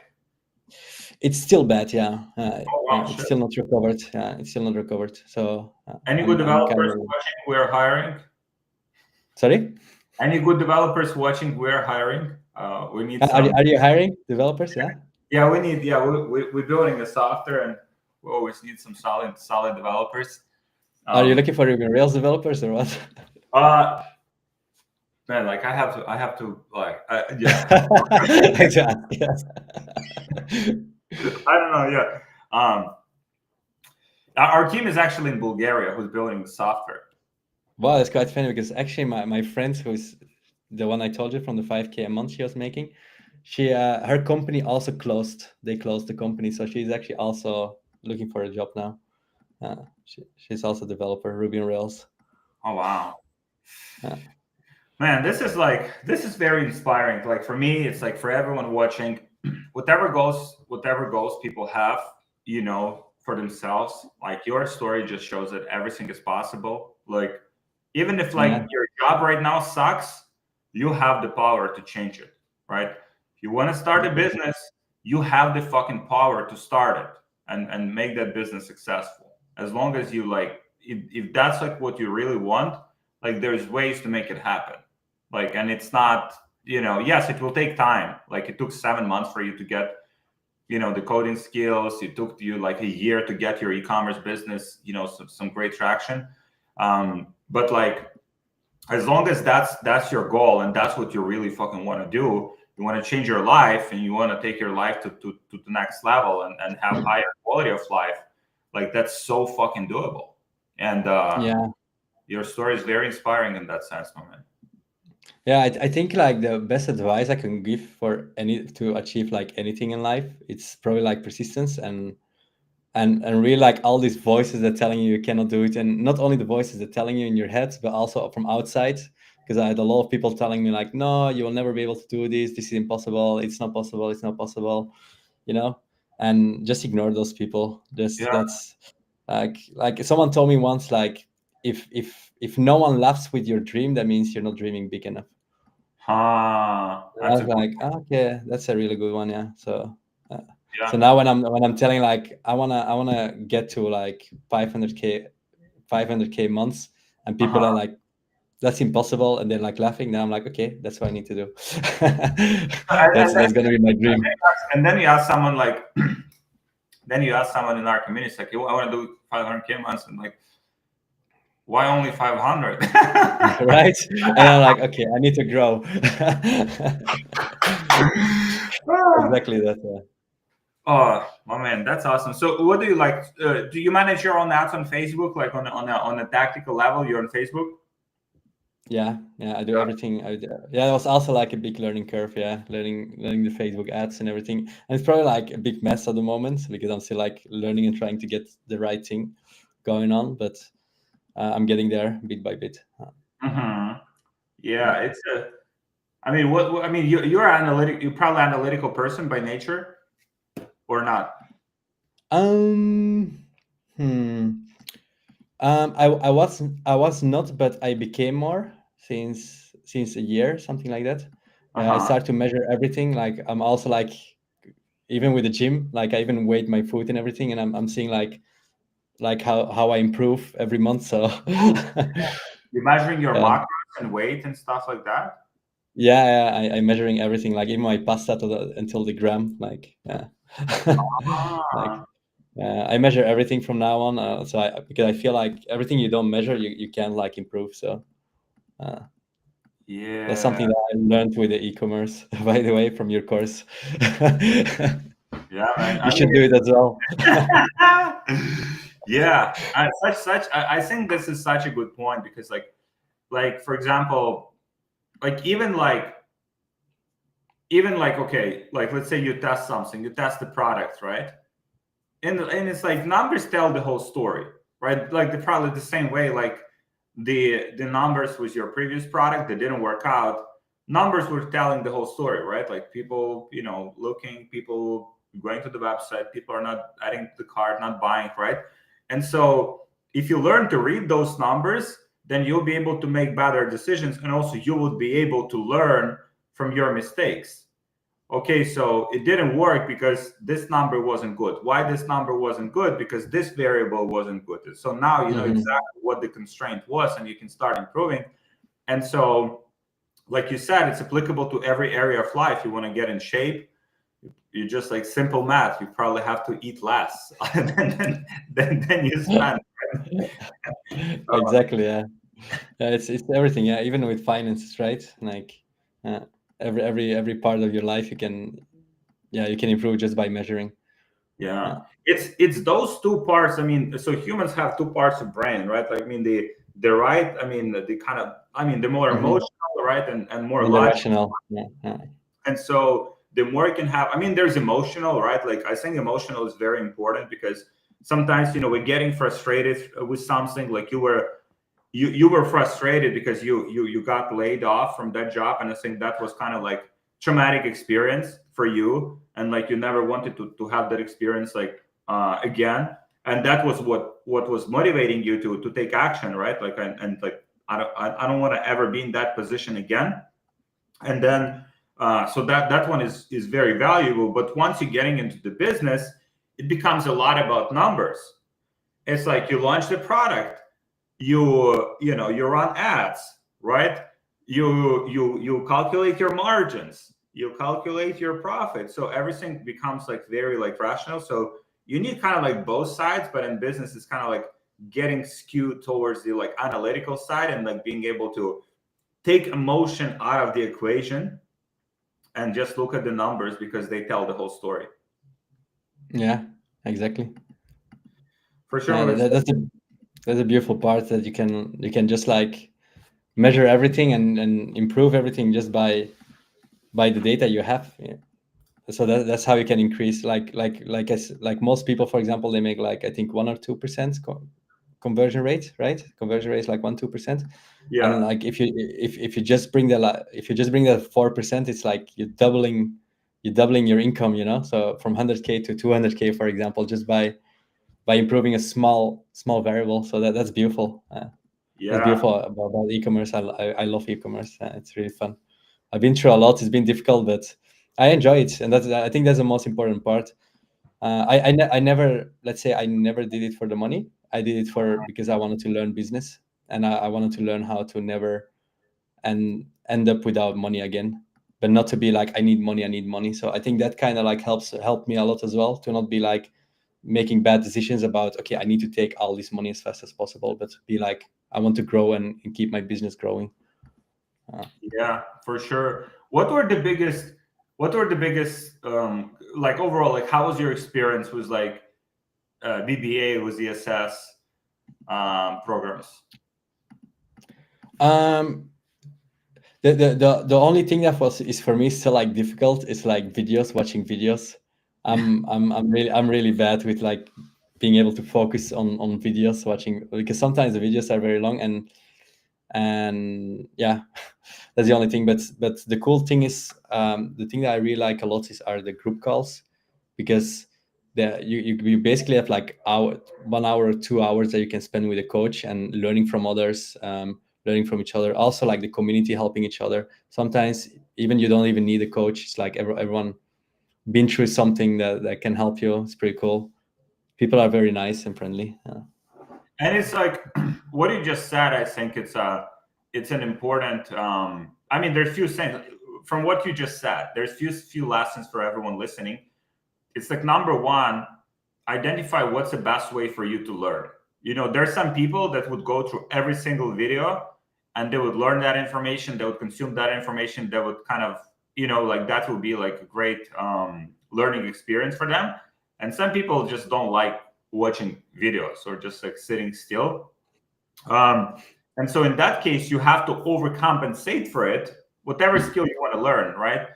It's still bad, yeah. Wow, it's still not recovered. It's still not recovered. So any good developers watching? We're hiring. Sorry. Any good developers watching? We're hiring. We need. Are you hiring developers? Yeah. Yeah, we need. Yeah, we're building a software, and we always need some solid developers. Are you looking for even Rails developers or what? Man, like I have to like, yeah. Yes. I don't know. Yeah. Our team is actually in Bulgaria, who's building the software. Wow, that's quite funny because actually my friend, who's the one I told you from the 5K a month she was making, her company also closed. They closed the company, so she's actually also looking for a job now. She's also a developer, Ruby on Rails. Oh wow. Man, this is very inspiring. Like for me, it's like for everyone watching, whatever goals people have, for themselves, like your story just shows that everything is possible. Like even if like your job right now sucks, you have the power to change it, right? If you want to start a business, you have the fucking power to start it and make that business successful. As long as you like, if that's like what you really want, like there's ways to make it happen. Like, and it's not, yes, it will take time. Like it took 7 months for you to get, the coding skills. It took you like a year to get your e-commerce business, some great traction. But like, as long as that's your goal and that's what you really fucking want to do, you want to change your life and you want to take your life to the next level and have higher quality of life, like that's so fucking doable. And your story is very inspiring in that sense, my man. Yeah, I think like the best advice I can give for to achieve like anything in life, it's probably like persistence and and really like all these voices that telling you cannot do it, and not only the voices that telling you in your head, but also from outside. Because I had a lot of people telling me like, no, you will never be able to do this. This is impossible. It's not possible. It's not possible. You know, and just ignore those people. Just Yeah. that's like someone told me once, like if no one laughs with your dream, that means you're not dreaming big enough. I That's a was good. like, okay, that's a really good one, yeah. So, so Yeah. now when I'm telling like I wanna get to like 500k months, and people are Uh-huh. like, that's impossible, and they're like laughing. Now I'm like, okay, that's what I need to do. And That's gonna be my then, dream. and then you ask someone like, then you ask someone in our community, it's like, I want to do 500K months, and like, why only 500? Right? And I'm like, okay, I need to grow. Exactly that. Oh, my man, that's awesome. So, what do you like? Do you manage your own ads on Facebook, like on a tactical level? You're on Facebook. Yeah, I do Yeah. everything. Yeah, it was also like a big learning curve. Yeah, learning the Facebook ads and everything. And it's probably like a big mess at the moment because I'm still like learning and trying to get the right thing going on. But I'm getting there bit by bit. Mm-hmm. Yeah, Yeah. it's a. I mean, I mean, you're analytic. You're probably analytical person by nature, or not? Um. Hmm. I was not, but I became more since a year, something like that. Uh I huh. start to measure everything. Like I'm also like, even with the gym, like I even weigh my food and everything, and I'm seeing like how I improve every month. So You're measuring your yeah, macros and weight and stuff like that. I'm measuring everything, like even my pasta until the gram. Like yeah, like Ah, I measure everything from now on. So because I feel like everything you don't measure, you can't like improve. So uh, that's yeah, something that I learned with the e-commerce, by the way, from your course. yeah, man. You I mean, should do it as well. yeah. I think this is such a good point because, like for example, like even like okay, like let's say you test something, you test the product, right? And it's like numbers tell the whole story, right? Like they're probably the same way, like the numbers with your previous product that didn't work out, numbers were telling the whole story, right? Like people, looking, people going to the website, people are not adding to the cart, not buying, right? And so if you learn to read those numbers, then you'll be able to make better decisions, and also you would be able to learn from your mistakes. Okay, so it didn't work because this number wasn't good. Why this number wasn't good? Because this variable wasn't good. So now you know Hmm. exactly what the constraint was, and you can start improving. And so, like you said, it's applicable to every area of life. You want to get in shape, you just like simple math. You probably have to eat less than you spend. Exactly. Yeah. Yeah, it's everything. Yeah, even with finances, right? Like uh, every part of your life, you can improve just by measuring. Yeah, Yeah. it's those two parts. I mean, so humans have two parts of brain, right? Like, I mean, the right. I mean, the kind of. I mean, the more Hmm. emotional, right, and more And the logical. rational. Yeah. Yeah. And so the more you can have. I mean, there's emotional, right? Like I think emotional is very important because sometimes we're getting frustrated with something. Like you were frustrated because you got laid off from that job, and I think that was kind of like traumatic experience for you, and like you never wanted to have that experience like again, and that was what was motivating you to take action, right? Like and like I don't want to ever be in that position again. And then so that one is very valuable. But once you're getting into the business, it becomes a lot about numbers. It's like you launch the product, you run ads, right? You calculate your margins, you calculate your profit, so everything becomes like very like rational. So you need kind of like both sides, but in business it's kind of like getting skewed towards the like analytical side and like being able to take emotion out of the equation and just look at the numbers because they tell the whole story. Yeah. Exactly. For sure, Yeah. my man. That's a beautiful part, that you can just like measure everything and improve everything just by the data you have. Yeah. So that's how you can increase, like most people, for example, they make like, I think 1 or 2% conversion rate, right? Conversion rate is like 1-2%. And Yeah. like if you just bring that, if you just bring that 4%, it's like you're doubling your income, so from 100K to 200K, for example, just by improving a small variable. So that's beautiful. That's Yeah. beautiful about e-commerce. I love e-commerce. It's really fun. I've been through a lot. It's been difficult, but I enjoy it, and I think that's the most important part. I never, let's say, I never did it for the money. I did it because I wanted to learn business, and I wanted to learn how to never and end up without money again, but not to be like, I need money. So I think that kind of like helped me a lot as well, to not be like making bad decisions about, okay, I need to take all this money as fast as possible, but be like, I want to grow and keep my business growing. Yeah, for sure. What were the biggest like overall, like how was your experience with like BBA with the SS programs? Um, the only thing that is for me still like difficult is like watching videos. I'm really bad with like being able to focus on videos watching, because sometimes the videos are very long, and yeah, that's the only thing. But the cool thing is, the thing that I really like a lot are the group calls, because you basically have like 1 hour or 2 hours that you can spend with a coach and learning from others, learning from each other. Also, like the community helping each other. Sometimes even you don't even need a coach. It's like everyone been through something that can help you. It's pretty cool. People are very nice and friendly. And it's like what you just said. I think it's an important. I mean, there's few things from what you just said. There's few lessons for everyone listening. It's like number one, identify what's the best way for you to learn. There's some people that would go through every single video and they would learn that information, they would consume that information, they would kind of, like that would be like a great learning experience for them. And some people just don't like watching videos or just like sitting still. Um, and so in that case, you have to overcompensate for it, whatever skill you want to learn, right?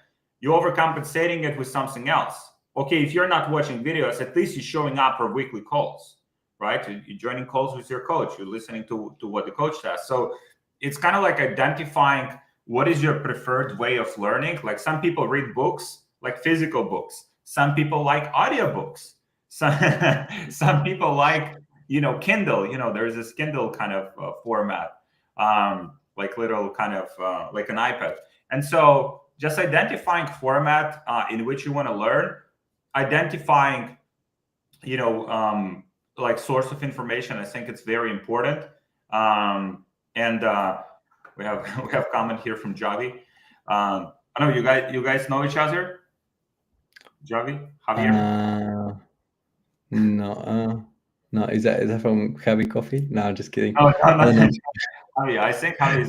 You're overcompensating it with something else. Okay, if you're not watching videos, at least you're showing up for weekly calls, right? You're joining calls with your coach. You're listening to what the coach says. So it's kind of like identifying what is your preferred way of learning. Like some people read books, like physical books. Some people like audiobooks. Some people like Kindle. There's this Kindle kind of format, like little kind of like an iPad. And so just identifying format in which you want to learn, identifying like source of information. I think it's very important. And we have we have comment here from Javi. I know you guys know each other. Javi, Javier. No, no. Is that from Heavy Coffee? No, I'm just kidding. Oh, no, I don't know. Javi. I think Javi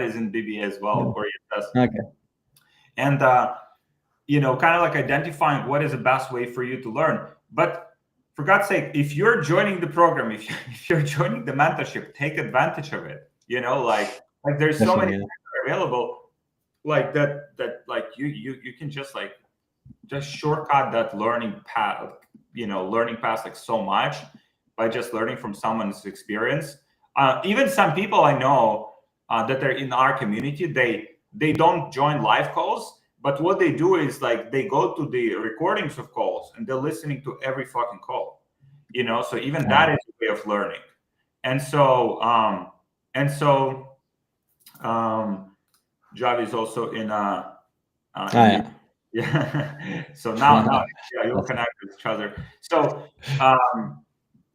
is in BBA as well, or yes. Okay. And kind of like identifying what is the best way for you to learn. But for God's sake, if you're joining the program, if you're joining the mentorship, take advantage of it. Like there's so many Definitely, yeah. things that are available, like that like you can just shortcut that learning path, like so much by just learning from someone's experience. Even some people I know that are in our community, they don't join live calls, but what they do is like they go to the recordings of calls and they're listening to every fucking call. So even that is a way of learning. And so Javi is also in Yeah. yeah. So now yeah, you'll connect with each other. So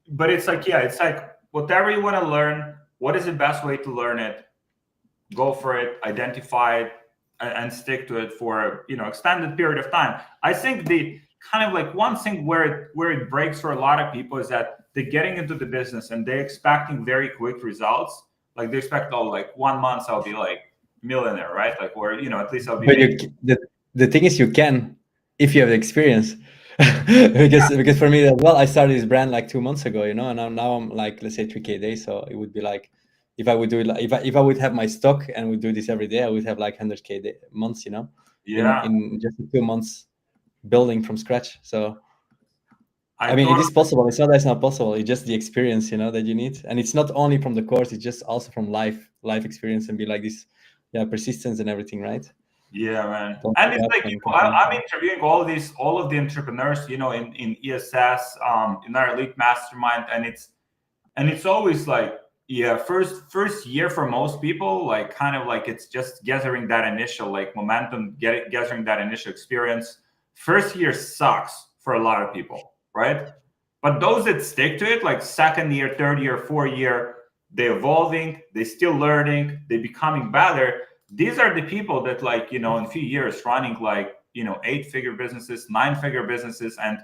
but it's like, yeah, it's like whatever you want to learn, what is the best way to learn it? Go for it, identify it, and stick to it for extended period of time. I think the kind of like one thing where it breaks for a lot of people is that they're getting into the business and they're expecting very quick results. Like they expect, oh, like 1 month I'll be like millionaire, right? Like, or at least I'll be But making. the thing is, you can, if you have the experience. Because for me as well, I started this brand like 2 months ago, and now I'm like, let's say 3K a day. So it would be like, if I would do it, like, if I would have my stock and would do this every day, I would have like 100K months, Yeah. in just 2 months. building from scratch. So I mean, it totally, is possible. It's not that it's not possible. It's just the experience, that you need, and it's not only from the course. It's just also from life experience, and be like this, persistence and everything, right? yeah, man. Don't And give it's up like, and I'm interviewing all of the entrepreneurs, in ESS, in our elite mastermind, and it's always like, yeah, first year for most people, like kind of like it's just gathering that initial like momentum, gathering that initial experience. First year sucks for a lot of people, right? But those that stick to it, like second year, third year, fourth year, they're evolving, they're still learning, they're becoming better. These are the people that, like, in a few years running like, 8-figure businesses, 9-figure businesses, and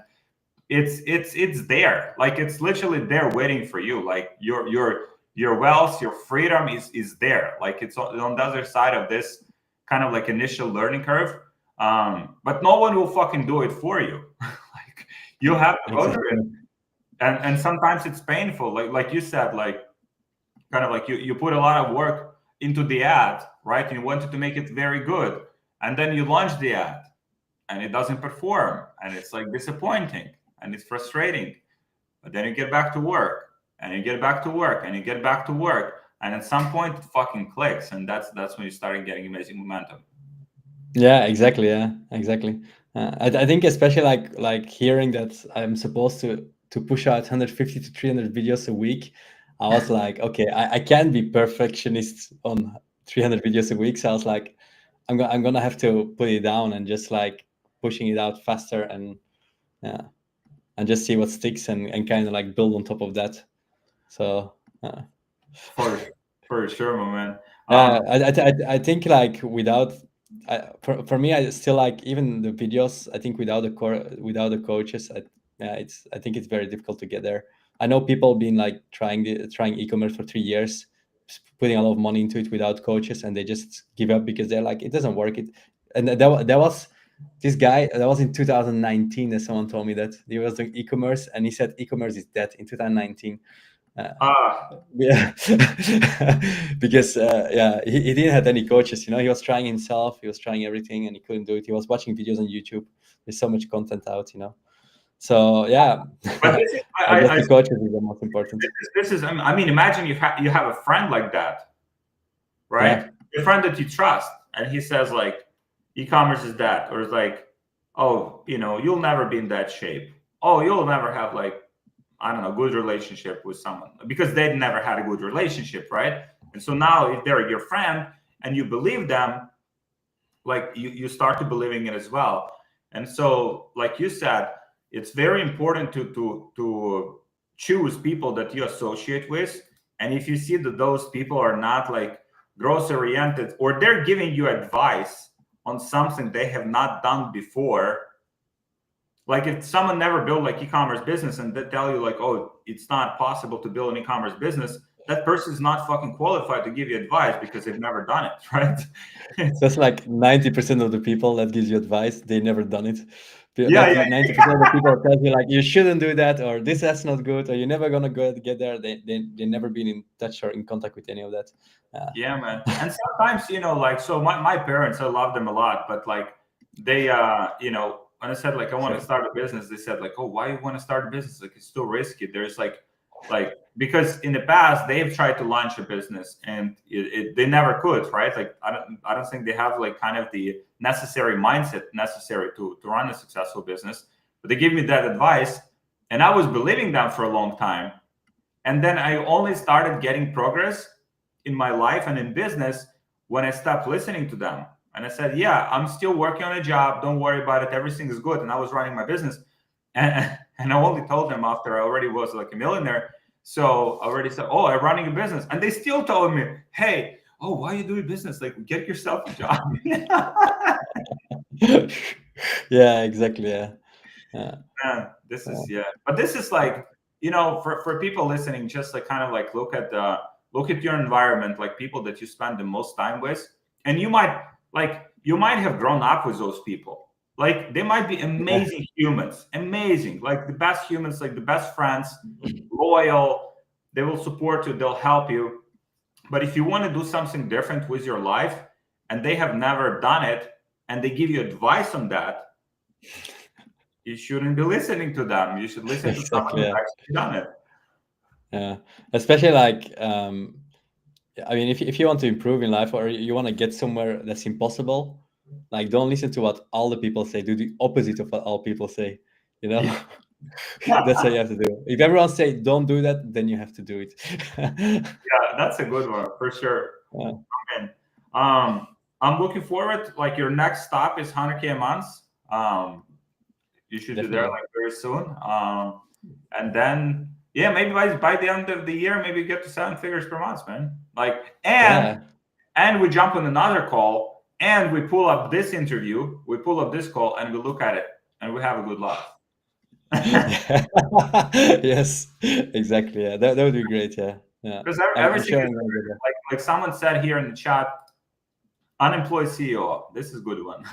it's there. Like, it's literally there waiting for you. Like, your wealth, your freedom is there. Like, it's on the other side of this kind of like initial learning curve. But no one will fucking do it for you. Like, you have to go through it. And sometimes it's painful. Like you said, like, kind of like you put a lot of work into the ad, right? And you wanted to make it very good. And then you launch the ad and it doesn't perform. And it's like disappointing and it's frustrating. But then you get back to work and you get back to work and you get back to work. And at some point it fucking clicks. And that's when you start getting amazing momentum. Yeah, exactly. Yeah, exactly. I think especially like hearing that I'm supposed to push out 150 to 300 videos a week. I was like, okay, I can't be perfectionist on 300 videos a week. So I was like, I'm gonna have to put it down and just like pushing it out faster, and yeah, and just see what sticks, and kind of like build on top of that. So For sure, my man. I think like without for me, I still like even the videos. I think without without the coaches, I think it's very difficult to get there. I know people been like trying e-commerce for 3 years, putting a lot of money into it without coaches, and they just give up because they're like, it doesn't work. And that was this guy that was in 2019 that someone told me that he was doing e-commerce, and he said e-commerce is dead in 2019. Yeah, because yeah, he didn't have any coaches. He was trying himself. He was trying everything, and he couldn't do it. He was watching videos on YouTube. There's so much content out. So yeah, But this is, I guess the coaches is the most important. this is, I mean, imagine you have a friend like that, right? Yeah. A friend that you trust, and he says like, e-commerce is that, or it's like, oh, you'll never be in that shape. Oh, you'll never have like, I don't know, good relationship with someone, because they'd never had a good relationship, right? And so now if they're your friend and you believe them, like you start to believing it as well. And so, like you said, it's very important to choose people that you associate with. And if you see that those people are not like growth oriented, or they're giving you advice on something they have not done before, like if someone never built like e-commerce business and they tell you like, oh, it's not possible to build an e-commerce business, that person is not fucking qualified to give you advice because they've never done it, right? That's like 90% of the people that gives you advice, they never done it. Yeah, 90% of the people tell you like, you shouldn't do that, or that's not good, or you're never gonna get there. They never been in touch or in contact with any of that. Yeah, man. And sometimes, like, so my parents, I love them a lot, but like they, when I said like I want to start a business, they said like, oh, why you want to start a business? Like, it's too risky. There's like because in the past they've tried to launch a business and they never could, right? Like I don't think they have like kind of the necessary mindset necessary to run a successful business. But they gave me that advice, and I was believing them for a long time, and then I only started getting progress in my life and in business when I stopped listening to them. And I said, yeah, I'm still working on a job. Don't worry about it. Everything is good. And I was running my business. And I only told them after I already was like a millionaire. So I already said, oh, I'm running a business. And they still told me, hey, oh, why are you doing business? Like, get yourself a job. Yeah, exactly. Yeah. This is, yeah. But this is like, for people listening, just like kind of like look at your environment, like people that you spend the most time with, and you might have grown up with those people. Like, they might be amazing humans, amazing, like the best humans, like the best friends, loyal. They will support you, they'll help you. But if you want to do something different with your life and they have never done it and they give you advice on that, you shouldn't be listening to them. You should listen to someone Exactly. who's Yeah. actually done it. Yeah. Especially like, I mean, if you want to improve in life or you want to get somewhere that's impossible, like don't listen to what all the people say. Do the opposite of what all people say. You know, Yeah, that's what you have to do. If everyone say don't do that, then you have to do it. that's a good one for sure. Yeah, And I'm looking forward. Like your next stop is 100K a month. You should be there definitely. like very soon. And then yeah, maybe by the end of the year, maybe get to 7 figures per month, man. Like Yeah. and we jump on another call and we pull up this interview, we pull up this call and we look at it and we have a good laugh. Yes, exactly. Yeah, that would be great. Yeah, yeah. Because I'm everything sure is I'm gonna get there. like someone said here in the chat, unemployed CEO. This is a good one.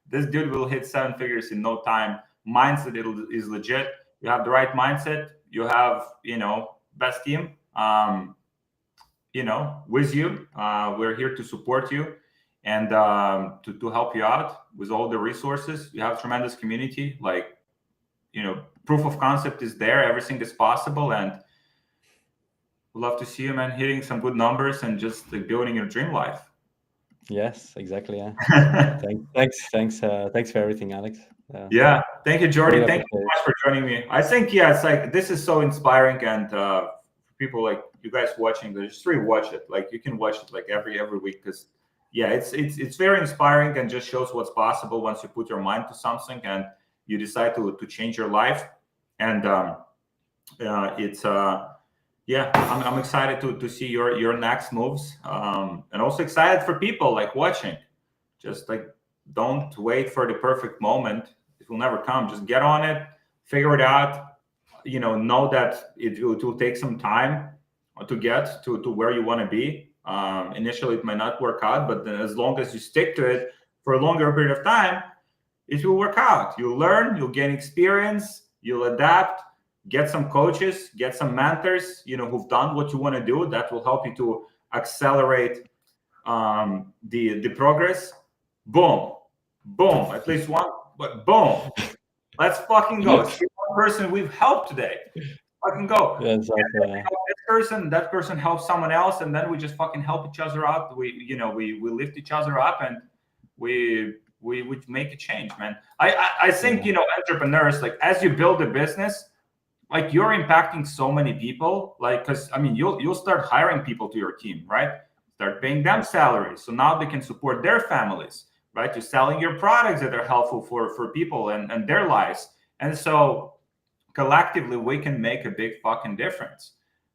This dude will hit 7 figures in no time. Mindset is legit. You have the right mindset. You have, best team, with you. We're here to support you and to help you out with all the resources. You have tremendous community. Like, proof of concept is there. Everything is possible. And we'd love to see you, man, hitting some good numbers and just like building your dream life. Yes, exactly. Yeah. Thanks for everything, Alex. Yeah, thank you, Jordy. Really Thank you appreciate so it. much for joining me. I think it's like this is so inspiring, and people like you guys watching, just rewatch it. Like you can watch it like every week because it's very inspiring and just shows what's possible once you put your mind to something and you decide to change your life. And it's I'm excited to see your next moves, and also excited for people like watching. Just like don't wait for the perfect moment. It will never come. Just get on it, figure it out. Know that it will take some time to get to where you want to be. Initially, it might not work out, but then as long as you stick to it for a longer period of time, it will work out. You'll learn, you'll gain experience, you'll adapt, get some coaches, get some mentors, who've done what you want to do. That will help you to accelerate the progress. Boom, boom, at least one, but boom, let's fucking go. See one person we've helped today. Fucking go. Yeah, exactly. Yeah. This person, that person helps someone else, and then we just fucking help each other out. We lift each other up, and we make a change, man. I think entrepreneurs, like as you build a business, like you're impacting so many people, like because I mean you'll start hiring people to your team, right? Start paying them salaries, so now they can support their families, right? You're selling your products that are helpful for people and their lives, and so collectively we can make a big fucking difference.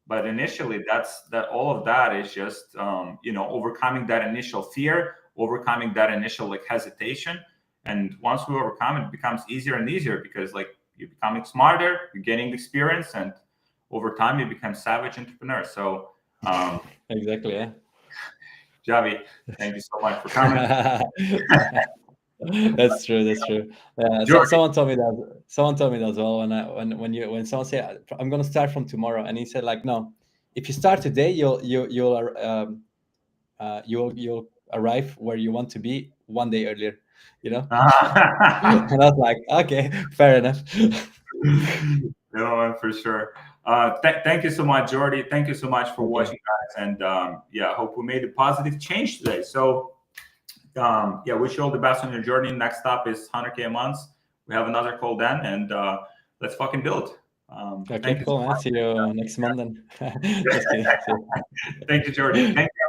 But initially, that all of that is just overcoming that initial fear, overcoming that initial like hesitation, and once we overcome it, it becomes easier and easier because like you're becoming smarter, you're gaining experience, and over time you become savage entrepreneur. So Exactly. Yeah. Javi, thank you so much for coming. That's true. That's true. Jordy, Someone told me that. Someone told me that as well. When someone say I'm gonna start from tomorrow, and he said like, no, if you start today, you'll arrive where you want to be one day earlier. And I was like, okay, fair enough. no, for sure. Thank you so much, Jordy. Thank you so much for watching, guys. And I hope we made a positive change today. So wish you all the best on your journey. Next stop is 100K a month. We have another call then, and let's fucking build. Okay, cool, man. See you next month then. Just kidding. Thank you, Jordy. Thank you.